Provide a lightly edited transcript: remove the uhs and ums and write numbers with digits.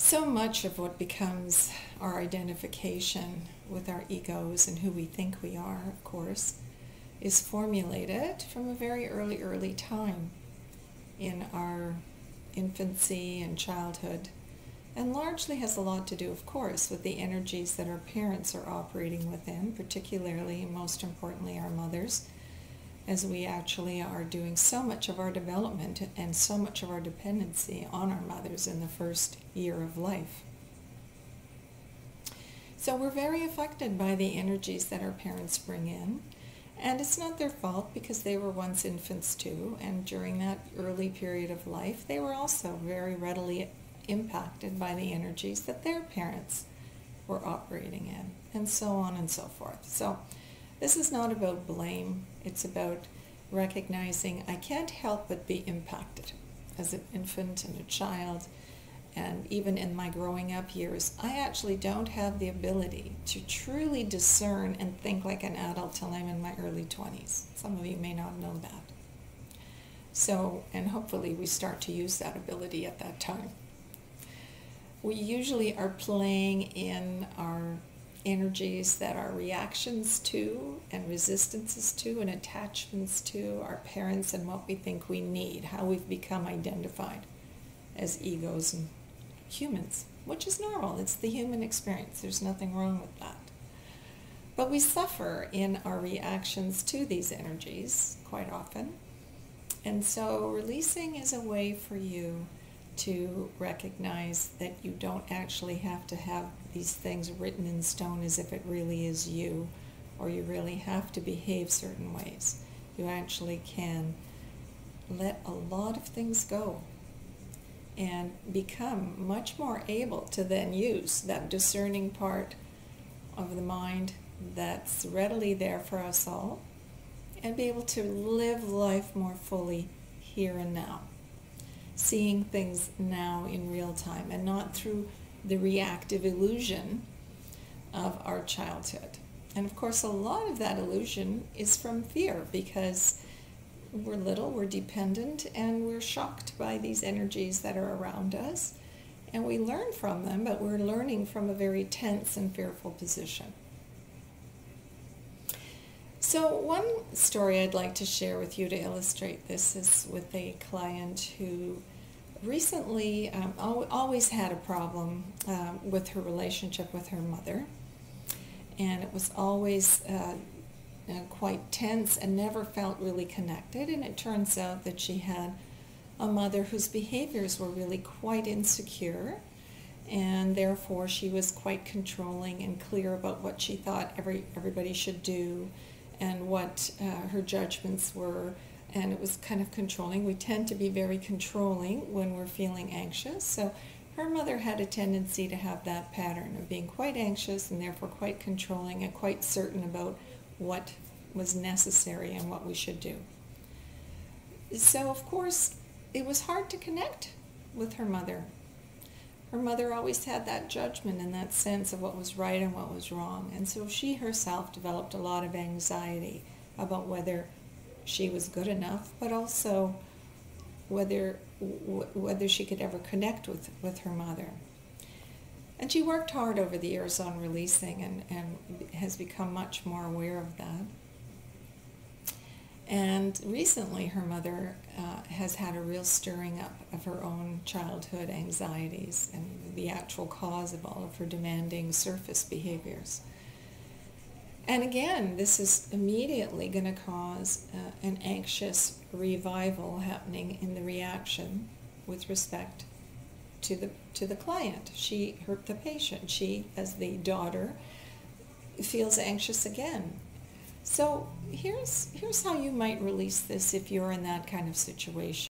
So much of what becomes our identification with our egos and who we think we are, of course, is formulated from a very early time in our infancy and childhood, and largely has a lot to do, of course, with the energies that our parents are operating within, particularly and most importantly our mothers, as we actually are doing so much of our development and so much of our dependency on our mothers in the first year of life. So we're very affected by the energies that our parents bring in, and it's not their fault because they were once infants too, and during that early period of life they were also very readily impacted by the energies that their parents were operating in, and so on and so forth. So this is not about blame, it's about recognizing I can't help but be impacted as an infant and a child, and even in my growing up years. I actually don't have the ability to truly discern and think like an adult till I'm in my early 20s. Some of you may not know that. So, and hopefully we start to use that ability at that time. We usually are playing in our energies that are reactions to and resistances to and attachments to our parents and what we think we need, how we've become identified as egos and humans, which is normal. It's the human experience. There's nothing wrong with that. But we suffer in our reactions to these energies quite often. And so releasing is a way for you to recognize that you don't actually have to have these things written in stone as if it really is you, or you really have to behave certain ways. You actually can let a lot of things go and become much more able to then use that discerning part of the mind that's readily there for us all, and be able to live life more fully here and now, seeing things now in real time and not through the reactive illusion of our childhood. And of course a lot of that illusion is from fear, because we're little, we're dependent, and we're shocked by these energies that are around us, and we learn from them, but we're learning from a very tense and fearful position. So one story I'd like to share with you to illustrate this is with a client who recently always had a problem with her relationship with her mother, and it was always quite tense and never felt really connected. And it turns out that she had a mother whose behaviors were really quite insecure, and therefore she was quite controlling and clear about what she thought everybody should do and what her judgments were, and it was kind of controlling. We tend to be very controlling when we're feeling anxious, so her mother had a tendency to have that pattern of being quite anxious and therefore quite controlling and quite certain about what was necessary and what we should do. So of course it was hard to connect with her mother. Her mother always had that judgment and that sense of what was right and what was wrong, and so she herself developed a lot of anxiety about whether she was good enough, but also whether she could ever connect with her mother. And she worked hard over the years on releasing and has become much more aware of that. And recently her mother has had a real stirring up of her own childhood anxieties and the actual cause of all of her demanding surface behaviors. And again, this is immediately going to cause an anxious revival happening in the reaction with respect to the client. The patient, she as the daughter, feels anxious again. So here's how you might release this if you're in that kind of situation.